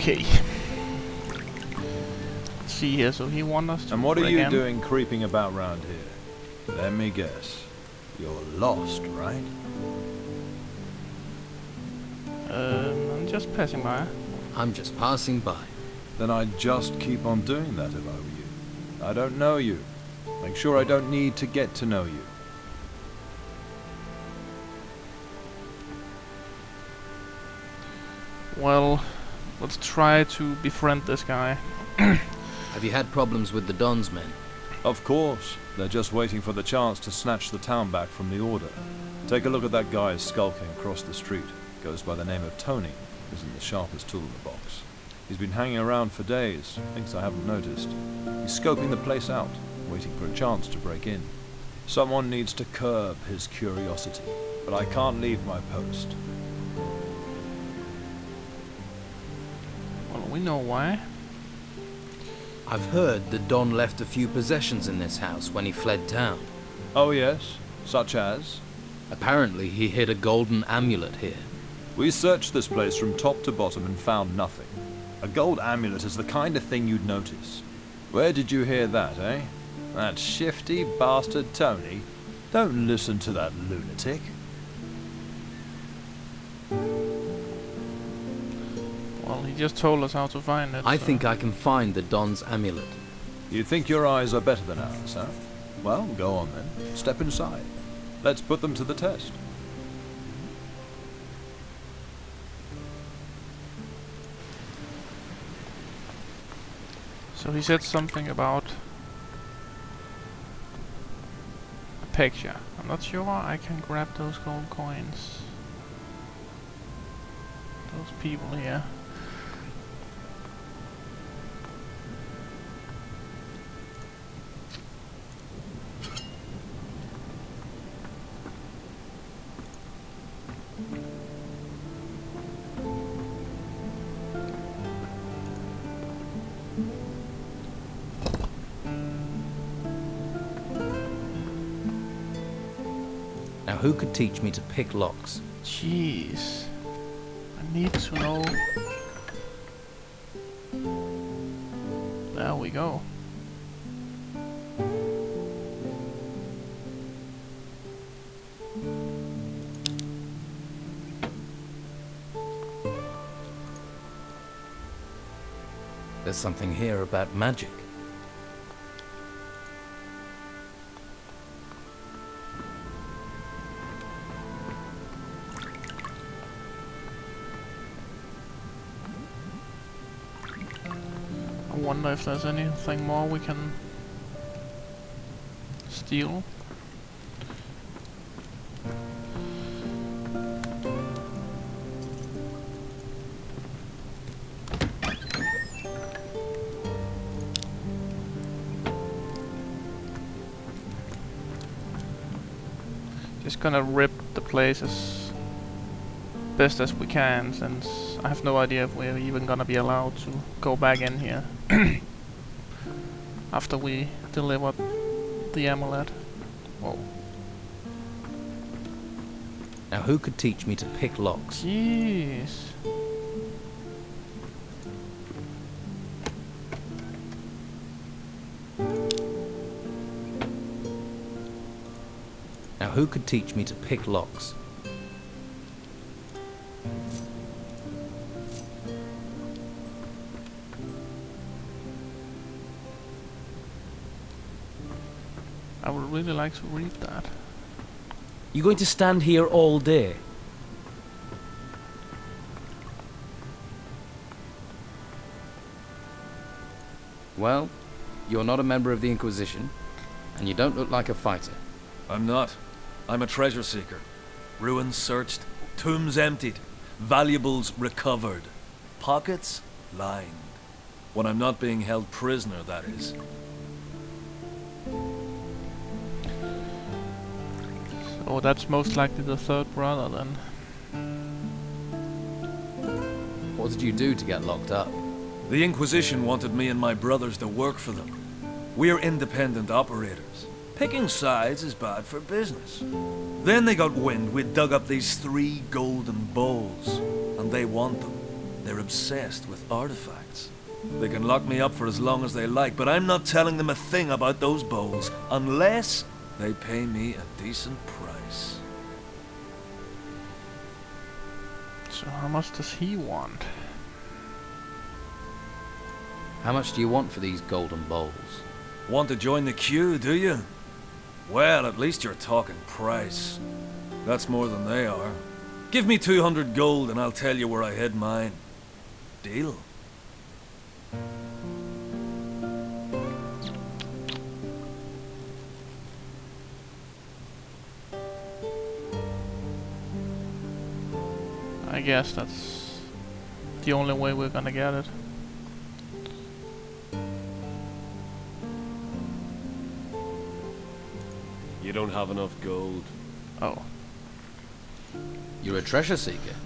Okay. Let's see here, so he wants us to... And what are you again. doing creeping about round here? Let me guess. You're lost, right? I'm just passing by. I'm just passing by. Then I'd just keep on doing that if I were you. I don't know you. Make sure I don't need to get to know you. Well, let's try to befriend this guy. Have you had problems with the Don's men? Of course. They're just waiting for the chance to snatch the town back from the Order. Take a look at that guy skulking across the street. Goes by the name of Tony. Isn't the sharpest tool in the box. He's been hanging around for days. Thinks I haven't noticed. He's scoping the place out, waiting for a chance to break in. Someone needs to curb his curiosity, but I can't leave my post. Well, we know why. I've heard the Don left a few possessions in this house when he fled town. Oh yes? Such as? Apparently he hid a golden amulet here. We searched this place from top to bottom and found nothing. A gold amulet is the kind of thing you'd notice. Where did you hear that, eh? That shifty bastard Tony? Don't listen to that lunatic. Well, he just told us how to find it. I so. think I can find the Don's amulet. You think your eyes are better than ours, huh? Well, go on then. Step inside. Let's put them to the test. So he said something about a picture. I'm not sure I can grab those gold coins. Those people here. Now who could teach me to pick locks? Jeez. I need to know. There we go. There's something here about magic. I wonder if there's anything more we can steal. Just gonna rip the place as best as we can, since I have no idea if we're even gonna be allowed to go back in here after we deliver the amulet. Whoa. Now who could teach me to pick locks? Jeez. Now who could teach me to pick locks? I would really like to read that. You going to stand here all day? Well, you're not a member of the Inquisition, and you don't look like a fighter. I'm not. I'm a treasure seeker. Ruins searched, tombs emptied, valuables recovered, pockets lined. When I'm not being held prisoner, that is. So that's most likely the third brother then. What did you do to get locked up? The Inquisition wanted me and my brothers to work for them. We're independent operators. Picking sides is bad for business. Then they got wind we'd dug up these 3 golden bowls, and they want them. They're obsessed with artifacts. They can lock me up for as long as they like, but I'm not telling them a thing about those bowls unless they pay me a decent price. So how much does he want? How much do you want for these golden bowls? Want to join the queue, do you? Well, at least you're talking price. That's more than they are. Give me 200 gold and I'll tell you where I hid mine. Deal? I guess that's the only way we're gonna get it. You don't have enough gold. Oh. You're a treasure seeker.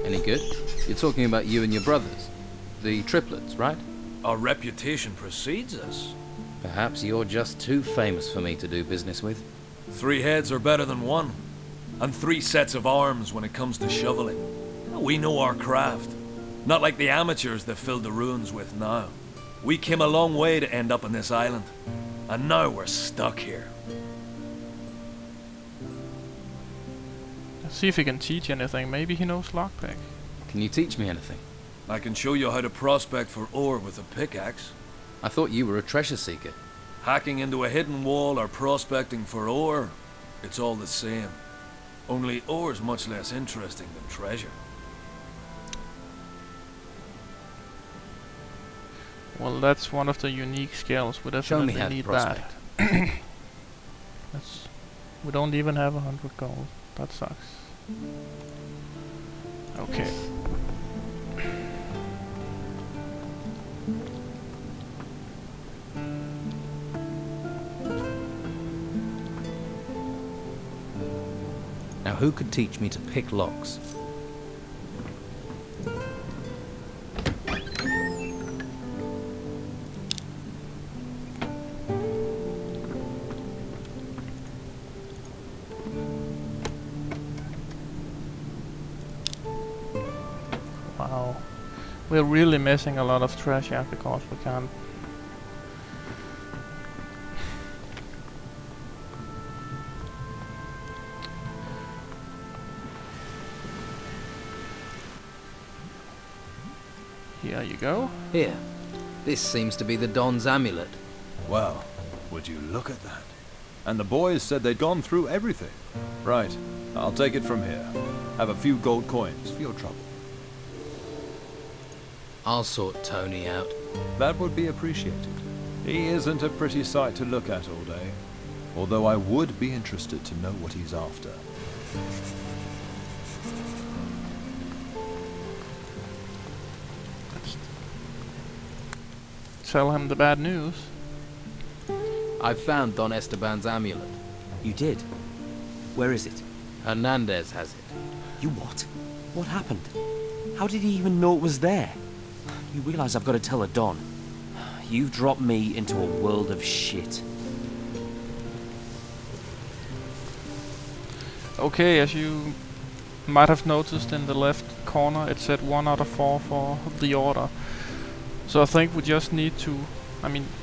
Any good? You're talking about you and your brothers. The triplets, right? Our reputation precedes us. Perhaps you're just too famous for me to do business with. 3 heads are better than 1. And 3 sets of arms when it comes to shoveling. We know our craft. Not like the amateurs they filled the ruins with now. We came a long way to end up on this island. And now we're stuck here. Let's see if he can teach anything. Maybe he knows lockpick. Can you teach me anything? I can show you how to prospect for ore with a pickaxe. I thought you were a treasure seeker. Hacking into a hidden wall or prospecting for ore, it's all the same. Only ore's much less interesting than treasure. Well, that's one of the unique skills. We Show me definitely how to need prospect. that. We don't even have 100 gold. That sucks. Okay. Now who could teach me to pick locks? Wow. We're really missing a lot of treasure because we can't. Here you go. Here. This seems to be the Don's amulet. Well, would you look at that? And the boys said they'd gone through everything. Right, I'll take it from here. Have a few gold coins for your trouble. I'll sort Tony out. That would be appreciated. He isn't a pretty sight to look at all day. Although I would be interested to know what he's after. Let's tell him the bad news. I've found Don Esteban's amulet. You did? Where is it? Hernandez has it. You what? What happened? How did he even know it was there? You realize I've got to tell a Don. You've dropped me into a world of shit. Okay, as you might have noticed in the left corner, it said 1 out of 4 for the order. So I think we just need to,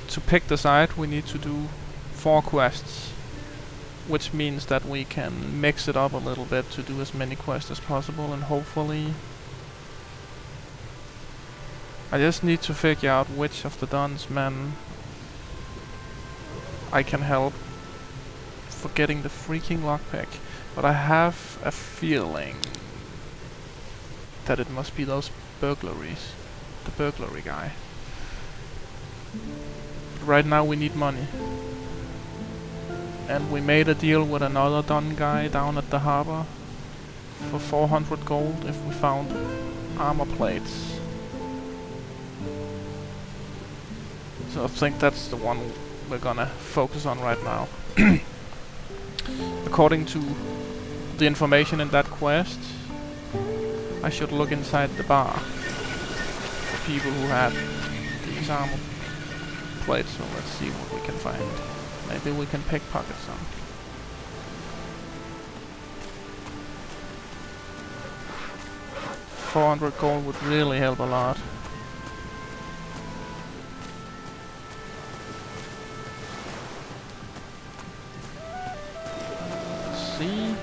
to pick the side, we need to do 4 quests. Which means that we can mix it up a little bit to do as many quests as possible, and hopefully... I just need to figure out which of the Don's men I can help for getting the freaking lockpick. But I have a feeling that it must be those burglaries. The burglary guy. But right now we need money. And we made a deal with another Don guy down at the harbor for 400 gold if we found armor plates. So I think that's the one we're gonna focus on right now. According to the information in that quest, I should look inside the bar for people who had these armor plates, so let's see what we can find. Maybe we can pickpocket some. 400 gold would really help a lot. Let's see.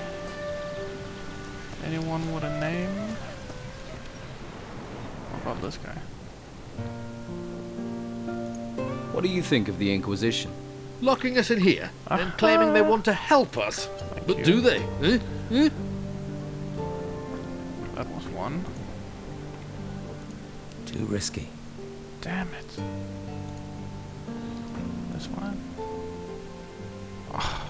Anyone with a name? What about this guy? What do you think of the Inquisition? Locking us in here and claiming they want to help us. But you. do they? Eh? Eh? That was one. Too risky. Damn it. This one. Ah.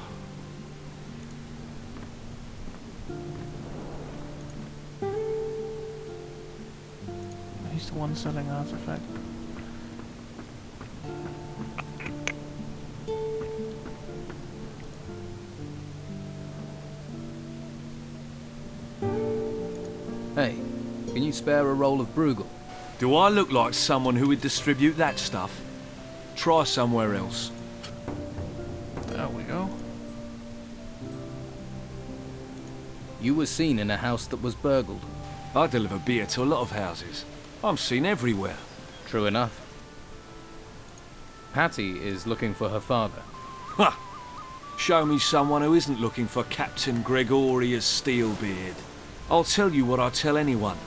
He's the one selling artifact. Hey, can you spare a roll of Bruegel? Do I look like someone who would distribute that stuff? Try somewhere else. There we go. You were seen in a house that was burgled. I deliver beer to a lot of houses. I'm seen everywhere. True enough. Patty is looking for her father. Ha! Show me someone who isn't looking for Captain Gregorius Steelbeard. I'll tell you what I tell anyone.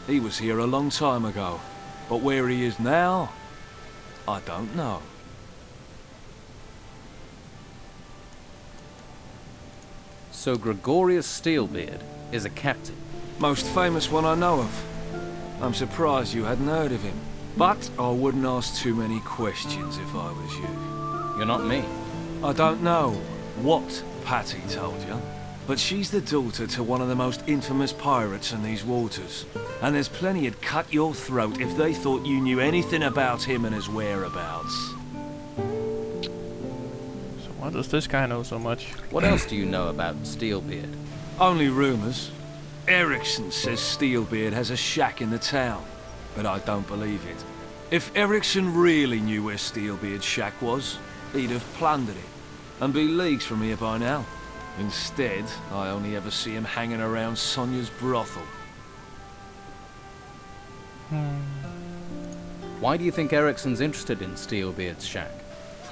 He was here a long time ago, but where he is now, I don't know. So Gregorius Steelbeard is a captain. Most famous one I know of. I'm surprised you hadn't heard of him. But I wouldn't ask too many questions if I was you. You're not me. I don't know what Patty told you, but she's the daughter to one of the most infamous pirates in these waters. And there's plenty who'd cut your throat if they thought you knew anything about him and his whereabouts. So why does this guy know so much? What else do you know about Steelbeard? Only rumours. Eriksson says Steelbeard has a shack in the town, but I don't believe it. If Eriksson really knew where Steelbeard's shack was, he'd have plundered it, and be leagues from here by now. Instead, I only ever see him hanging around Sonia's brothel. Why do you think Eriksson's interested in Steelbeard's shack?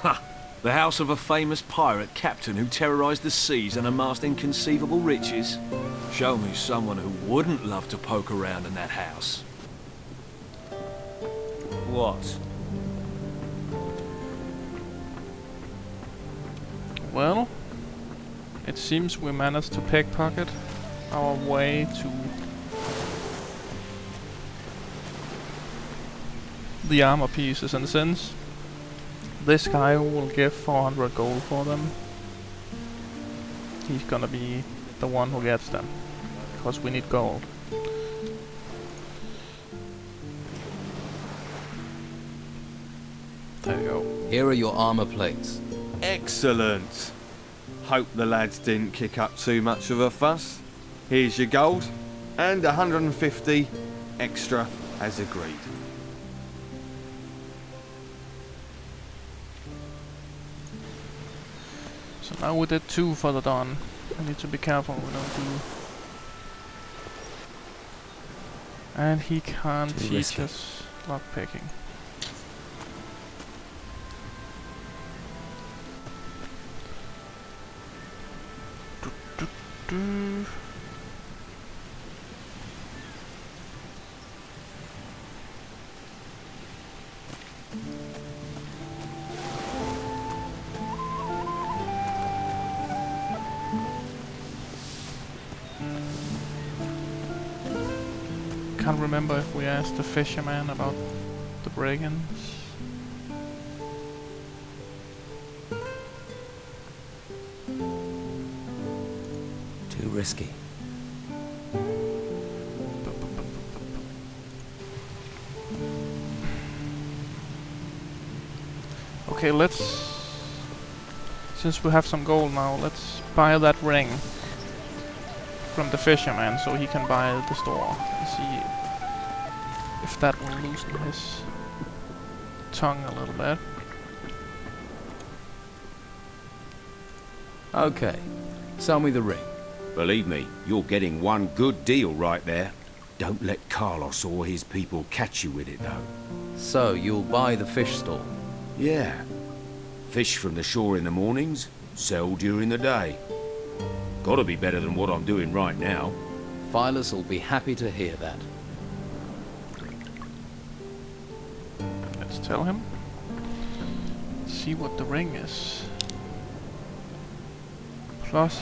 Ha! The house of a famous pirate captain who terrorized the seas and amassed inconceivable riches. Show me someone who wouldn't love to poke around in that house. What? Well, it seems we managed to pickpocket our way to the armor pieces, and since this guy will give 400 gold for them, he's gonna be the one who gets them, because we need gold. There you go. Here are your armor plates. Excellent. Hope the lads didn't kick up too much of a fuss. Here's your gold, and 150 extra as agreed. So now we did 2 for the Don. We need to be careful we don't do. And he can't Too teach risky. us lockpicking. Do. Can't remember if we asked the fisherman about the brigands. Too risky. Okay, let's... Since we have some gold now, let's buy that ring from the fisherman so he can buy the store. And see if that will loosen his tongue a little bit. Okay, sell me the ring. Believe me, you're getting one good deal right there. Don't let Carlos or his people catch you with it, though. So, you'll buy the fish stall? Yeah. Fish from the shore in the mornings, sell during the day. Gotta be better than what I'm doing right now. Phyllis will be happy to hear that. Let's tell him. See what the ring is. Plus